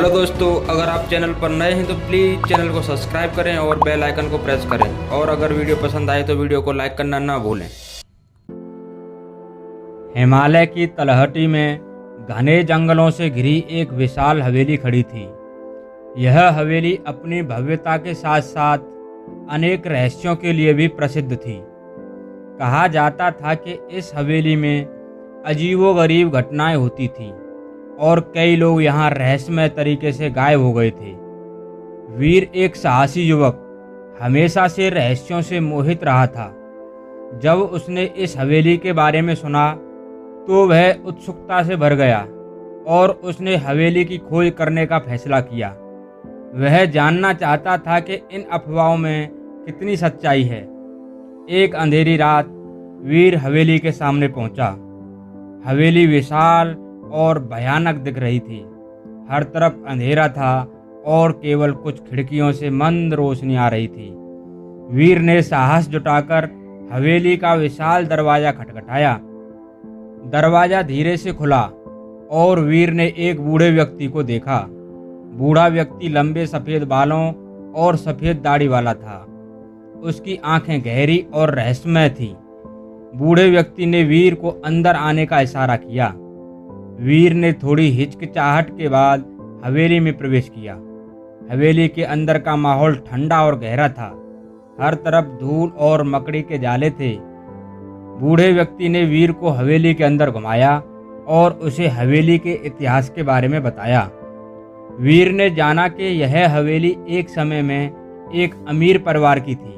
Hello दोस्तों, अगर आप चैनल पर नए हैं तो प्लीज़ चैनल को सब्सक्राइब करें और बेल आइकन को प्रेस करें। और अगर वीडियो पसंद आए तो वीडियो को लाइक करना ना भूलें। हिमालय की तलहटी में घने जंगलों से घिरी एक विशाल हवेली खड़ी थी। यह हवेली अपनी भव्यता के साथ साथ अनेक रहस्यों के लिए भी प्रसिद्ध थी। कहा जाता था कि इस हवेली में अजीबोगरीब घटनाएं होती थीं और कई लोग यहाँ रहस्यमय तरीके से गायब हो गए थे। वीर एक साहसी युवक हमेशा से रहस्यों से मोहित रहा था। जब उसने इस हवेली के बारे में सुना तो वह उत्सुकता से भर गया और उसने हवेली की खोज करने का फैसला किया। वह जानना चाहता था कि इन अफवाहों में कितनी सच्चाई है। एक अंधेरी रात वीर हवेली के सामने पहुंचा। हवेली विशाल और भयानक दिख रही थी। हर तरफ अंधेरा था और केवल कुछ खिड़कियों से मंद रोशनी आ रही थी। वीर ने साहस जुटाकर हवेली का विशाल दरवाजा खटखटाया। दरवाजा धीरे से खुला और वीर ने एक बूढ़े व्यक्ति को देखा। बूढ़ा व्यक्ति लंबे सफेद बालों और सफेद दाढ़ी वाला था। उसकी आंखें गहरी और रहस्यमय थीं। बूढ़े व्यक्ति ने वीर को अंदर आने का इशारा किया। वीर ने थोड़ी हिचकिचाहट के बाद हवेली में प्रवेश किया। हवेली के अंदर का माहौल ठंडा और गहरा था। हर तरफ धूल और मकड़ी के जाले थे। बूढ़े व्यक्ति ने वीर को हवेली के अंदर घुमाया और उसे हवेली के इतिहास के बारे में बताया। वीर ने जाना कि यह हवेली एक समय में एक अमीर परिवार की थी,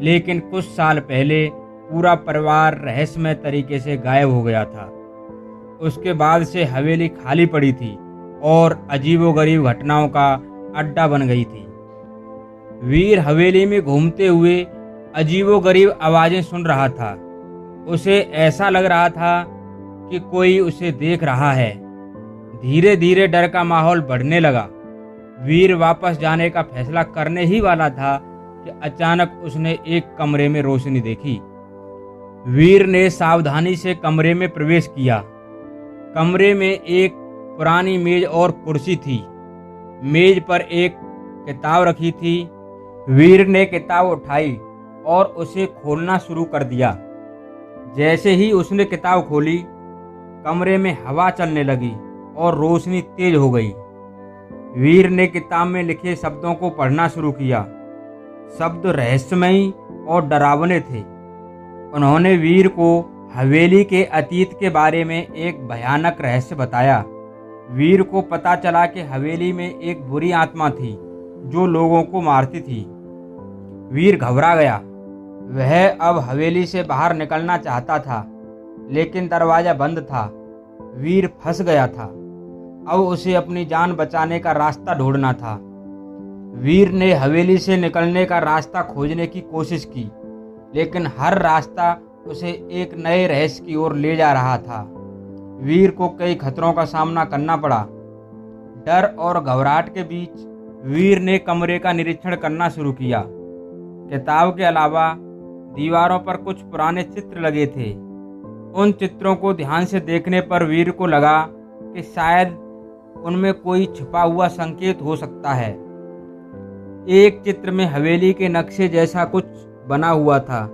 लेकिन कुछ साल पहले पूरा परिवार रहस्यमय तरीके से गायब हो गया था। उसके बाद से हवेली खाली पड़ी थी और अजीबोगरीब घटनाओं का अड्डा बन गई थी। वीर हवेली में घूमते हुए अजीबोगरीब आवाजें सुन रहा था। उसे ऐसा लग रहा था कि कोई उसे देख रहा है। धीरे धीरे डर का माहौल बढ़ने लगा। वीर वापस जाने का फैसला करने ही वाला था कि अचानक उसने एक कमरे में रोशनी देखी। वीर ने सावधानी से कमरे में प्रवेश किया। कमरे में एक पुरानी मेज और कुर्सी थी। मेज पर एक किताब रखी थी। वीर ने किताब उठाई और उसे खोलना शुरू कर दिया। जैसे ही उसने किताब खोली, कमरे में हवा चलने लगी और रोशनी तेज हो गई। वीर ने किताब में लिखे शब्दों को पढ़ना शुरू किया। शब्द रहस्यमयी और डरावने थे। उन्होंने वीर को हवेली के अतीत के बारे में एक भयानक रहस्य बताया। वीर को पता चला कि हवेली में एक बुरी आत्मा थी जो लोगों को मारती थी। वीर घबरा गया। वह अब हवेली से बाहर निकलना चाहता था, लेकिन दरवाजा बंद था। वीर फंस गया था। अब उसे अपनी जान बचाने का रास्ता ढूंढना था। वीर ने हवेली से निकलने का रास्ता खोजने की कोशिश की, लेकिन हर रास्ता उसे एक नए रहस्य की ओर ले जा रहा था। वीर को कई खतरों का सामना करना पड़ा। डर और घबराहट के बीच वीर ने कमरे का निरीक्षण करना शुरू किया। किताब के अलावा दीवारों पर कुछ पुराने चित्र लगे थे। उन चित्रों को ध्यान से देखने पर वीर को लगा कि शायद उनमें कोई छिपा हुआ संकेत हो सकता है। एक चित्र में हवेली के नक्शे जैसा कुछ बना हुआ था,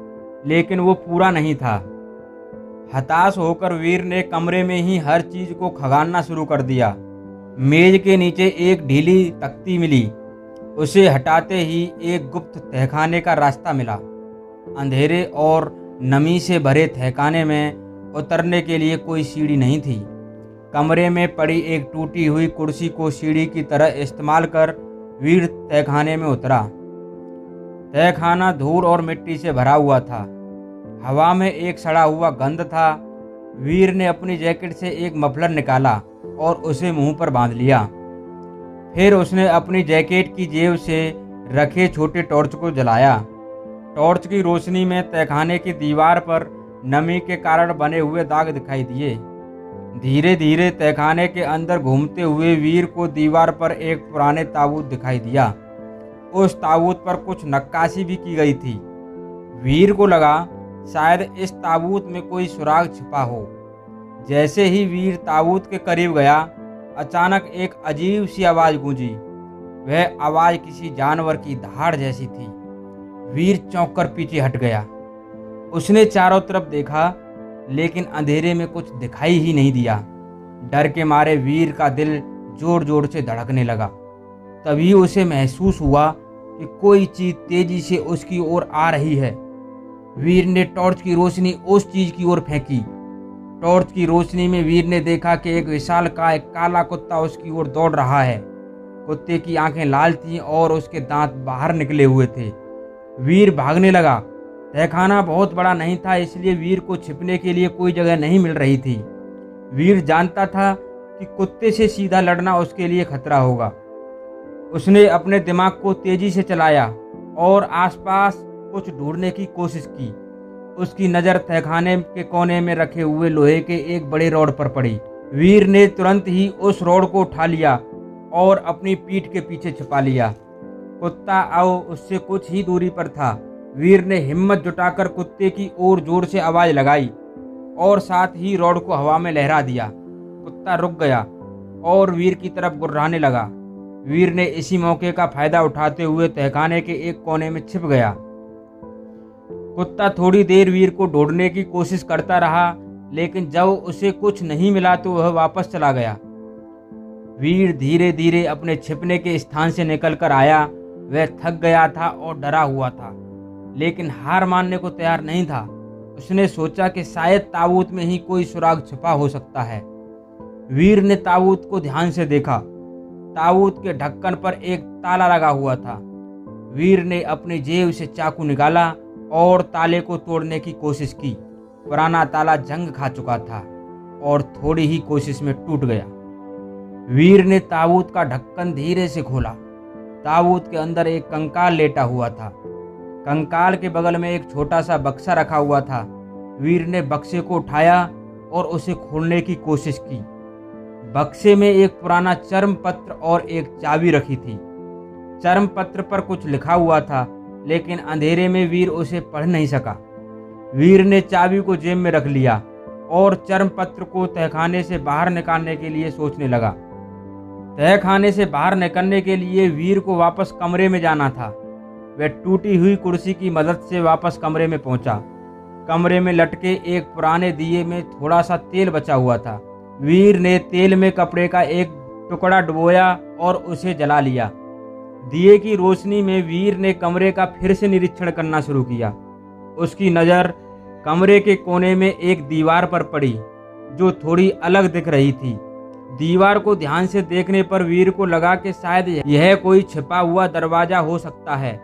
लेकिन वो पूरा नहीं था। हताश होकर वीर ने कमरे में ही हर चीज को खंगालना शुरू कर दिया। मेज के नीचे एक ढीली तख्ती मिली। उसे हटाते ही एक गुप्त तहखाने का रास्ता मिला। अंधेरे और नमी से भरे तहखाने में उतरने के लिए कोई सीढ़ी नहीं थी। कमरे में पड़ी एक टूटी हुई कुर्सी को सीढ़ी की तरह इस्तेमाल कर वीर तहखाने में उतरा। तहखाना धूल और मिट्टी से भरा हुआ था। हवा में एक सड़ा हुआ गंध था। वीर ने अपनी जैकेट से एक मफलर निकाला और उसे मुंह पर बांध लिया। फिर उसने अपनी जैकेट की जेब से रखे छोटे टॉर्च को जलाया। टॉर्च की रोशनी में तहखाने की दीवार पर नमी के कारण बने हुए दाग दिखाई दिए। धीरे धीरे तहखाने के अंदर घूमते हुए वीर को दीवार पर एक पुराने ताबूत दिखाई दिया। उस ताबूत पर कुछ नक्काशी भी की गई थी। वीर को लगा शायद इस ताबूत में कोई सुराग छिपा हो। जैसे ही वीर ताबूत के करीब गया, अचानक एक अजीब सी आवाज़ गूंजी। वह आवाज़ किसी जानवर की दहाड़ जैसी थी। वीर चौंक कर पीछे हट गया। उसने चारों तरफ देखा, लेकिन अंधेरे में कुछ दिखाई ही नहीं दिया। डर के मारे वीर का दिल जोर जोर से धड़कने लगा। तभी उसे महसूस हुआ कि कोई चीज तेजी से उसकी ओर आ रही है। वीर ने टॉर्च की रोशनी उस चीज की ओर फेंकी। टॉर्च की रोशनी में वीर ने देखा कि एक विशालकाय काला कुत्ता उसकी ओर दौड़ रहा है। कुत्ते की आंखें लाल थीं और उसके दांत बाहर निकले हुए थे। वीर भागने लगा। तहखाना बहुत बड़ा नहीं था, इसलिए वीर को छिपने के लिए कोई जगह नहीं मिल रही थी। वीर जानता था कि कुत्ते से सीधा लड़ना उसके लिए खतरा होगा। उसने अपने दिमाग को तेजी से चलाया और आसपास कुछ ढूंढने की कोशिश की। उसकी नज़र तहखाने के कोने में रखे हुए लोहे के एक बड़े रॉड पर पड़ी। वीर ने तुरंत ही उस रॉड को उठा लिया और अपनी पीठ के पीछे छिपा लिया। कुत्ता अब उससे कुछ ही दूरी पर था। वीर ने हिम्मत जुटाकर कुत्ते की ओर जोर से आवाज़ लगाई और साथ ही रॉड को हवा में लहरा दिया। कुत्ता रुक गया और वीर की तरफ गुर्राने लगा। वीर ने इसी मौके का फायदा उठाते हुए तहखाने के एक कोने में छिप गया। कुत्ता थोड़ी देर वीर को ढूंढने की कोशिश करता रहा, लेकिन जब उसे कुछ नहीं मिला तो वह वापस चला गया। वीर धीरे धीरे अपने छिपने के स्थान से निकलकर आया। वह थक गया था और डरा हुआ था, लेकिन हार मानने को तैयार नहीं था। उसने सोचा कि शायद ताबूत में ही कोई सुराग छुपा हो सकता है। वीर ने ताबूत को ध्यान से देखा। ताबूत के ढक्कन पर एक ताला लगा हुआ था। वीर ने अपनी जेब से चाकू निकाला और ताले को तोड़ने की कोशिश की। पुराना ताला जंग खा चुका था और थोड़ी ही कोशिश में टूट गया। वीर ने ताबूत का ढक्कन धीरे से खोला। ताबूत के अंदर एक कंकाल लेटा हुआ था। कंकाल के बगल में एक छोटा सा बक्सा रखा हुआ था। वीर ने बक्से को उठाया और उसे खोलने की कोशिश की। बक्से में एक पुराना चर्म पत्र और एक चाबी रखी थी। चर्म पत्र पर कुछ लिखा हुआ था, लेकिन अंधेरे में वीर उसे पढ़ नहीं सका। वीर ने चाबी को जेब में रख लिया और चर्म पत्र को तहखाने से बाहर निकालने के लिए सोचने लगा। तहखाने से बाहर निकलने के लिए वीर को वापस कमरे में जाना था। वह टूटी हुई कुर्सी की मदद से वापस कमरे में पहुंचा। कमरे में लटके एक पुराने दिए में थोड़ा सा तेल बचा हुआ था। वीर ने तेल में कपड़े का एक टुकड़ा डुबोया और उसे जला लिया। दिए की रोशनी में वीर ने कमरे का फिर से निरीक्षण करना शुरू किया। उसकी नज़र कमरे के कोने में एक दीवार पर पड़ी, जो थोड़ी अलग दिख रही थी। दीवार को ध्यान से देखने पर वीर को लगा कि शायद यह कोई छिपा हुआ दरवाजा हो सकता है।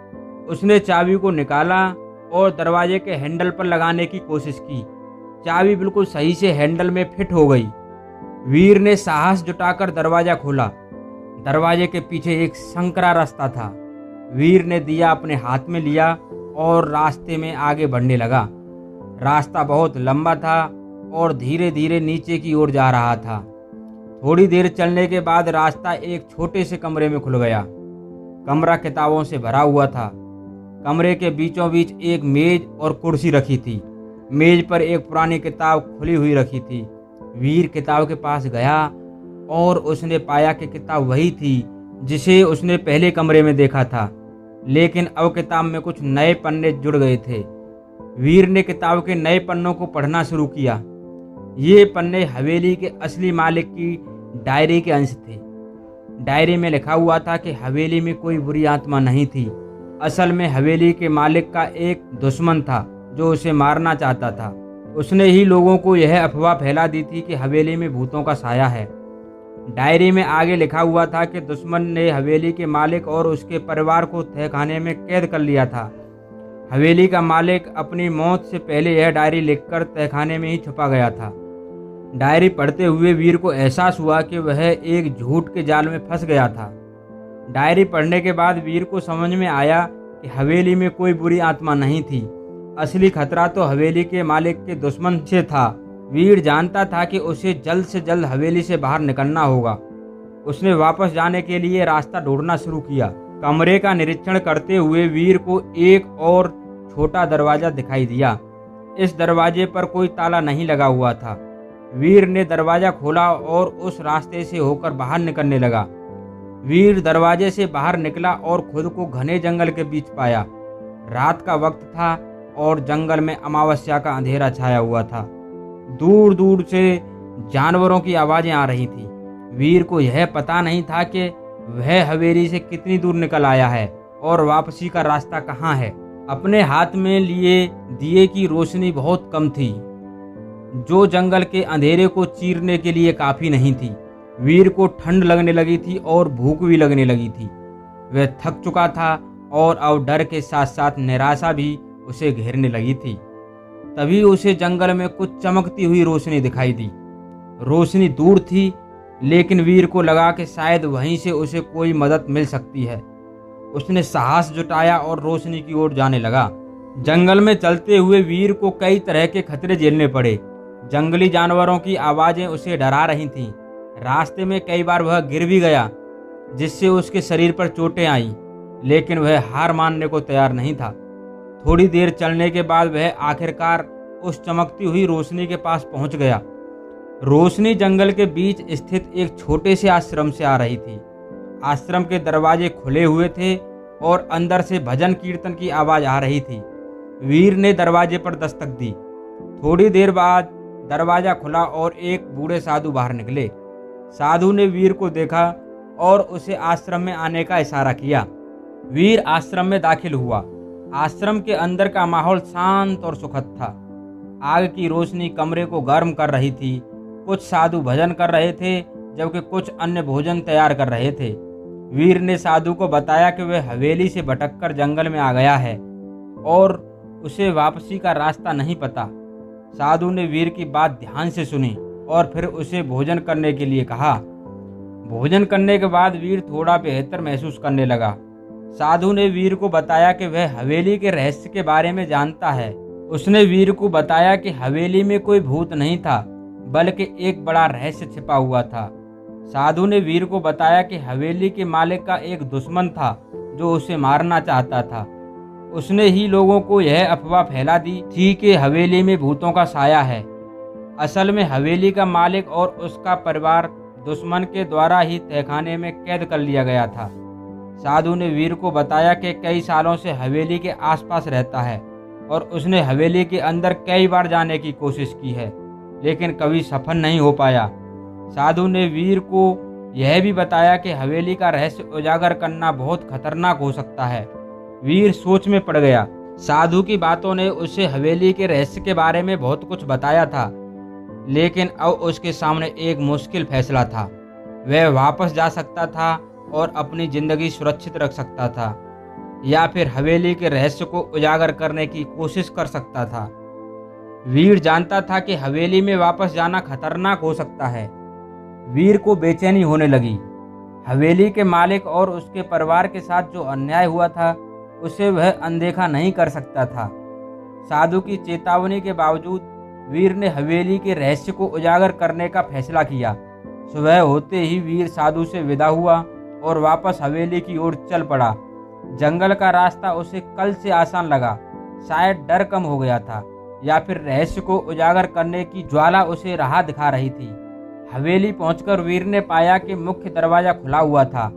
उसने चाबी को निकाला और दरवाजे के हैंडल पर लगाने की कोशिश की। चाबी बिल्कुल सही से हैंडल में फिट हो गई। वीर ने साहस जुटाकर दरवाजा खोला। दरवाजे के पीछे एक संकरा रास्ता था। वीर ने दिया अपने हाथ में लिया और रास्ते में आगे बढ़ने लगा। रास्ता बहुत लंबा था और धीरे धीरे नीचे की ओर जा रहा था। थोड़ी देर चलने के बाद रास्ता एक छोटे से कमरे में खुल गया। कमरा किताबों से भरा हुआ था। कमरे के बीचों बीच एक मेज और कुर्सी रखी थी। मेज पर एक पुरानी किताब खुली हुई रखी थी। वीर किताब के पास गया और उसने पाया कि किताब वही थी जिसे उसने पहले कमरे में देखा था, लेकिन अब किताब में कुछ नए पन्ने जुड़ गए थे। वीर ने किताब के नए पन्नों को पढ़ना शुरू किया। ये पन्ने हवेली के असली मालिक की डायरी के अंश थे। डायरी में लिखा हुआ था कि हवेली में कोई बुरी आत्मा नहीं थी। असल में हवेली के मालिक का एक दुश्मन था जो उसे मारना चाहता था। उसने ही लोगों को यह अफवाह फैला दी थी कि हवेली में भूतों का साया है। डायरी में आगे लिखा हुआ था कि दुश्मन ने हवेली के मालिक और उसके परिवार को तहखाने में कैद कर लिया था। हवेली का मालिक अपनी मौत से पहले यह डायरी लिखकर तहखाने में ही छुपा गया था। डायरी पढ़ते हुए वीर को एहसास हुआ कि वह एक झूठ के जाल में फंस गया था। डायरी पढ़ने के बाद वीर को समझ में आया कि हवेली में कोई बुरी आत्मा नहीं थी। असली खतरा तो हवेली के मालिक के दुश्मन से था। वीर जानता था कि उसे जल्द से जल्द हवेली से बाहर निकलना होगा। उसने वापस जाने के लिए रास्ता ढूंढना शुरू किया। कमरे का निरीक्षण करते हुए वीर को एक और छोटा दरवाजा दिखाई दिया। इस दरवाजे पर कोई ताला नहीं लगा हुआ था। वीर ने दरवाज़ा खोला और उस रास्ते से होकर बाहर निकलने लगा। वीर दरवाजे से बाहर निकला और खुद को घने जंगल के बीच पाया। रात का वक्त था और जंगल में अमावस्या का अंधेरा छाया हुआ था। दूर दूर से जानवरों की आवाज़ें आ रही थी। वीर को यह पता नहीं था कि वह हवेली से कितनी दूर निकल आया है और वापसी का रास्ता कहाँ है। अपने हाथ में लिए दिए की रोशनी बहुत कम थी, जो जंगल के अंधेरे को चीरने के लिए काफ़ी नहीं थी। वीर को ठंड लगने लगी थी और भूख भी लगने लगी थी। वह थक चुका था और अब डर के साथ साथ निराशा भी उसे घेरने लगी थी। तभी उसे जंगल में कुछ चमकती हुई रोशनी दिखाई दी। रोशनी दूर थी, लेकिन वीर को लगा कि शायद वहीं से उसे कोई मदद मिल सकती है। उसने साहस जुटाया और रोशनी की ओर जाने लगा। जंगल में चलते हुए वीर को कई तरह के खतरे झेलने पड़े। जंगली जानवरों की आवाज़ें उसे डरा रही थीं। रास्ते में कई बार वह गिर भी गया, जिससे उसके शरीर पर चोटें आईं, लेकिन वह हार मानने को तैयार नहीं था। थोड़ी देर चलने के बाद वह आखिरकार उस चमकती हुई रोशनी के पास पहुंच गया। रोशनी जंगल के बीच स्थित एक छोटे से आश्रम से आ रही थी। आश्रम के दरवाजे खुले हुए थे और अंदर से भजन कीर्तन की आवाज़ आ रही थी। वीर ने दरवाजे पर दस्तक दी। थोड़ी देर बाद दरवाज़ा खुला और एक बूढ़े साधु बाहर निकले। साधु ने वीर को देखा और उसे आश्रम में आने का इशारा किया। वीर आश्रम में दाखिल हुआ। आश्रम के अंदर का माहौल शांत और सुखद था। आग की रोशनी कमरे को गर्म कर रही थी। कुछ साधु भजन कर रहे थे, जबकि कुछ अन्य भोजन तैयार कर रहे थे। वीर ने साधु को बताया कि वह हवेली से भटककर जंगल में आ गया है और उसे वापसी का रास्ता नहीं पता। साधु ने वीर की बात ध्यान से सुनी और फिर उसे भोजन करने के लिए कहा। भोजन करने के बाद वीर थोड़ा बेहतर महसूस करने लगा। साधु ने वीर को बताया कि वह हवेली के रहस्य के बारे में जानता है। उसने वीर को बताया कि हवेली में कोई भूत नहीं था, बल्कि एक बड़ा रहस्य छिपा हुआ था। साधु ने वीर को बताया कि हवेली के मालिक का एक दुश्मन था जो उसे मारना चाहता था। उसने ही लोगों को यह अफवाह फैला दी थी कि हवेली में भूतों का साया है। असल में हवेली का मालिक और उसका परिवार दुश्मन के द्वारा ही तहखाने में कैद कर लिया गया था। साधु ने वीर को बताया कि कई सालों से हवेली के आसपास रहता है और उसने हवेली के अंदर कई बार जाने की कोशिश की है, लेकिन कभी सफल नहीं हो पाया। साधु ने वीर को यह भी बताया कि हवेली का रहस्य उजागर करना बहुत खतरनाक हो सकता है। वीर सोच में पड़ गया। साधु की बातों ने उसे हवेली के रहस्य के बारे में बहुत कुछ बताया था, लेकिन अब उसके सामने एक मुश्किल फैसला था। वह वापस जा सकता था और अपनी जिंदगी सुरक्षित रख सकता था, या फिर हवेली के रहस्य को उजागर करने की कोशिश कर सकता था। वीर जानता था कि हवेली में वापस जाना खतरनाक हो सकता है। वीर को बेचैनी होने लगी। हवेली के मालिक और उसके परिवार के साथ जो अन्याय हुआ था, उसे वह अनदेखा नहीं कर सकता था। साधु की चेतावनी के बावजूद वीर ने हवेली के रहस्य को उजागर करने का फैसला किया। सुबह होते ही वीर साधु से विदा हुआ और वापस हवेली की ओर चल पड़ा। जंगल का रास्ता उसे कल से आसान लगा। शायद डर कम हो गया था, या फिर रहस्य को उजागर करने की ज्वाला उसे राह दिखा रही थी। हवेली पहुंचकर वीर ने पाया कि मुख्य दरवाजा खुला हुआ था।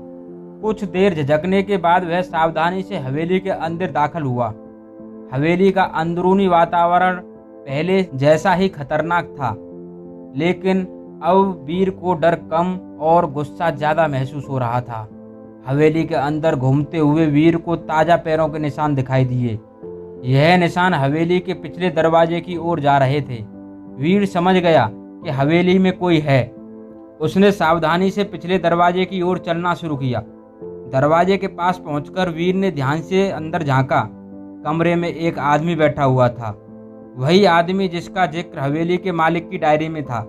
कुछ देर झिझकने के बाद वह सावधानी से हवेली के अंदर दाखिल हुआ। हवेली का अंदरूनी वातावरण पहले जैसा ही खतरनाक था, लेकिन अब वीर को डर कम और गुस्सा ज्यादा महसूस हो रहा था। हवेली के अंदर घूमते हुए वीर को ताजा पैरों के निशान दिखाई दिए। यह निशान हवेली के पिछले दरवाजे की ओर जा रहे थे। वीर समझ गया कि हवेली में कोई है। उसने सावधानी से पिछले दरवाजे की ओर चलना शुरू किया। दरवाजे के पास पहुंचकर वीर ने ध्यान से अंदर झांका। कमरे में एक आदमी बैठा हुआ था, वही आदमी जिसका जिक्र हवेली के मालिक की डायरी में था।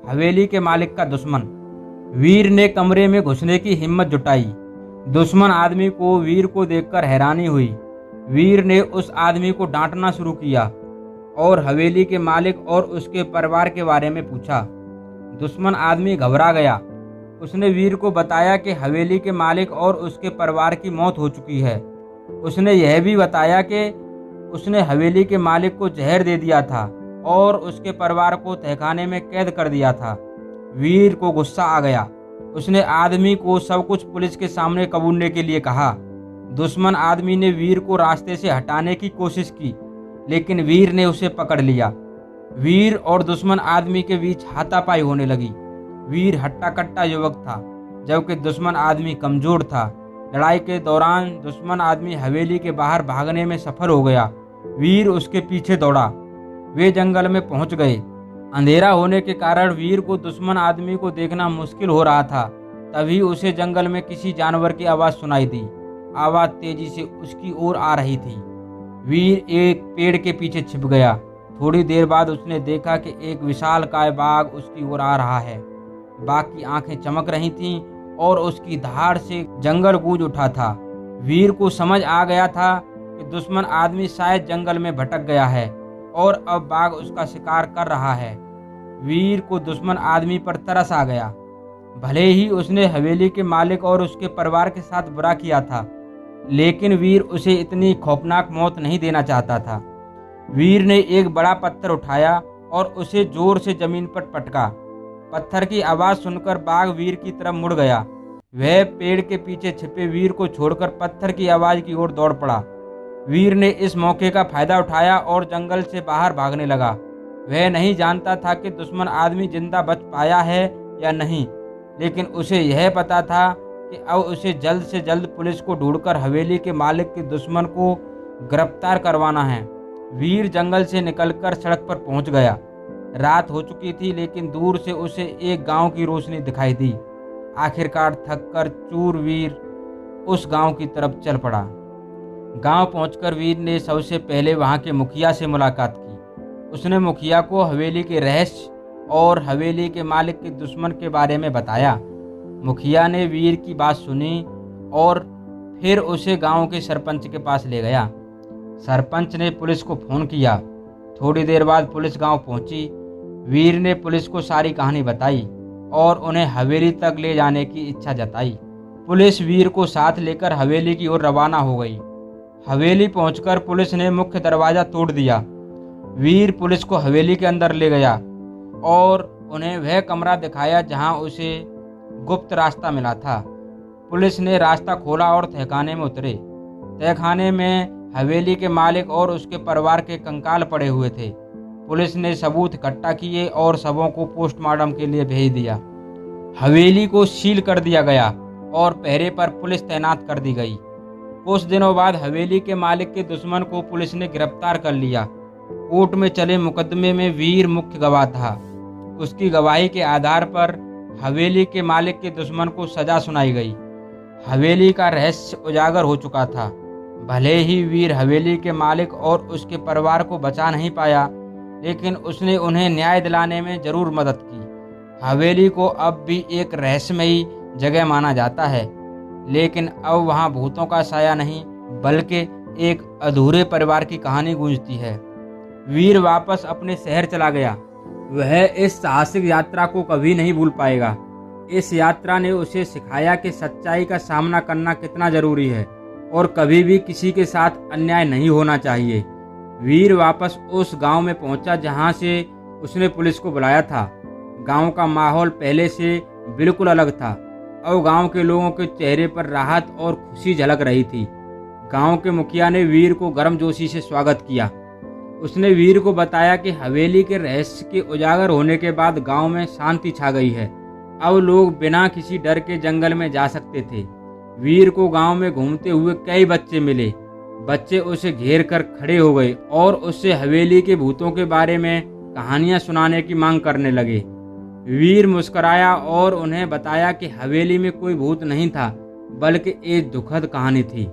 हवेली के मालिक का दुश्मन। वीर ने कमरे में घुसने की हिम्मत जुटाई। दुश्मन आदमी को वीर को देखकर हैरानी हुई। वीर ने उस आदमी को डांटना शुरू किया और हवेली के मालिक और उसके परिवार के बारे में पूछा। दुश्मन आदमी घबरा गया। उसने वीर को बताया कि हवेली के मालिक और उसके परिवार की मौत हो चुकी है। उसने यह भी बताया कि उसने हवेली के मालिक को जहर दे दिया था और उसके परिवार को तहखाने में कैद कर दिया था। वीर को गुस्सा आ गया। उसने आदमी को सब कुछ पुलिस के सामने कबूलने के लिए कहा। दुश्मन आदमी ने वीर को रास्ते से हटाने की कोशिश की, लेकिन वीर ने उसे पकड़ लिया। वीर और दुश्मन आदमी के बीच हाथापाई होने लगी। वीर हट्टा कट्टा युवक था, जबकि दुश्मन आदमी कमजोर था। लड़ाई के दौरान दुश्मन आदमी हवेली के बाहर भागने में सफल हो गया। वीर उसके पीछे दौड़ा। वे जंगल में पहुंच गए। अंधेरा होने के कारण वीर को दुश्मन आदमी को देखना मुश्किल हो रहा था। तभी उसे जंगल में किसी जानवर की आवाज़ सुनाई दी। आवाज़ तेजी से उसकी ओर आ रही थी। वीर एक पेड़ के पीछे छिप गया। थोड़ी देर बाद उसने देखा कि एक विशालकाय बाघ उसकी ओर आ रहा है। बाघ की आंखें चमक रही थीं और उसकी धार से जंगल गूंज उठा था। वीर को समझ आ गया था कि दुश्मन आदमी शायद जंगल में भटक गया है और अब बाघ उसका शिकार कर रहा है। वीर को दुश्मन आदमी पर तरस आ गया। भले ही उसने हवेली के मालिक और उसके परिवार के साथ बुरा किया था, लेकिन वीर उसे इतनी खौफनाक मौत नहीं देना चाहता था। वीर ने एक बड़ा पत्थर उठाया और उसे जोर से जमीन पर पटका। पत्थर की आवाज़ सुनकर बाघ वीर की तरफ मुड़ गया। वह पेड़ के पीछे छिपे वीर को छोड़कर पत्थर की आवाज़ की ओर दौड़ पड़ा। वीर ने इस मौके का फायदा उठाया और जंगल से बाहर भागने लगा। वह नहीं जानता था कि दुश्मन आदमी जिंदा बच पाया है या नहीं, लेकिन उसे यह पता था कि अब उसे जल्द से जल्द पुलिस को ढूंढकर हवेली के मालिक के दुश्मन को गिरफ्तार करवाना है। वीर जंगल से निकलकर सड़क पर पहुंच गया। रात हो चुकी थी, लेकिन दूर से उसे एक गांव की रोशनी दिखाई दी। आखिरकार थककर चूर वीर उस गांव की तरफ चल पड़ा। गांव पहुंचकर वीर ने सबसे पहले वहां के मुखिया से मुलाकात की। उसने मुखिया को हवेली के रहस्य और हवेली के मालिक के दुश्मन के बारे में बताया। मुखिया ने वीर की बात सुनी और फिर उसे गांव के सरपंच के पास ले गया। सरपंच ने पुलिस को फ़ोन किया। थोड़ी देर बाद पुलिस गांव पहुंची। वीर ने पुलिस को सारी कहानी बताई और उन्हें हवेली तक ले जाने की इच्छा जताई। पुलिस वीर को साथ लेकर हवेली की ओर रवाना हो गई। हवेली पहुंचकर पुलिस ने मुख्य दरवाज़ा तोड़ दिया। वीर पुलिस को हवेली के अंदर ले गया और उन्हें वह कमरा दिखाया जहां उसे गुप्त रास्ता मिला था। पुलिस ने रास्ता खोला और तहखाने में उतरे। तहखाने में हवेली के मालिक और उसके परिवार के कंकाल पड़े हुए थे। पुलिस ने सबूत इकट्ठा किए और शवों को पोस्टमार्टम के लिए भेज दिया। हवेली को सील कर दिया गया और पहरे पर पुलिस तैनात कर दी गई। कुछ दिनों बाद हवेली के मालिक के दुश्मन को पुलिस ने गिरफ्तार कर लिया। कोर्ट में चले मुकदमे में वीर मुख्य गवाह था। उसकी गवाही के आधार पर हवेली के मालिक के दुश्मन को सजा सुनाई गई। हवेली का रहस्य उजागर हो चुका था। भले ही वीर हवेली के मालिक और उसके परिवार को बचा नहीं पाया, लेकिन उसने उन्हें न्याय दिलाने में जरूर मदद की। हवेली को अब भी एक रहस्यमयी जगह माना जाता है, लेकिन अब वहाँ भूतों का साया नहीं, बल्कि एक अधूरे परिवार की कहानी गूंजती है। वीर वापस अपने शहर चला गया। वह इस साहसिक यात्रा को कभी नहीं भूल पाएगा। इस यात्रा ने उसे सिखाया कि सच्चाई का सामना करना कितना जरूरी है और कभी भी किसी के साथ अन्याय नहीं होना चाहिए। वीर वापस उस गांव में पहुंचा जहां से उसने पुलिस को बुलाया था। गांव का माहौल पहले से बिल्कुल अलग था। अब गांव के लोगों के चेहरे पर राहत और खुशी झलक रही थी। गांव के मुखिया ने वीर को गर्मजोशी से स्वागत किया। उसने वीर को बताया कि हवेली के रहस्य के उजागर होने के बाद गांव में शांति छा गई है। अब लोग बिना किसी डर के जंगल में जा सकते थे। वीर को गांव में घूमते हुए कई बच्चे मिले। बच्चे उसे घेर कर खड़े हो गए और उससे हवेली के भूतों के बारे में कहानियां सुनाने की मांग करने लगे। वीर मुस्कुराया और उन्हें बताया कि हवेली में कोई भूत नहीं था, बल्कि एक दुखद कहानी थी।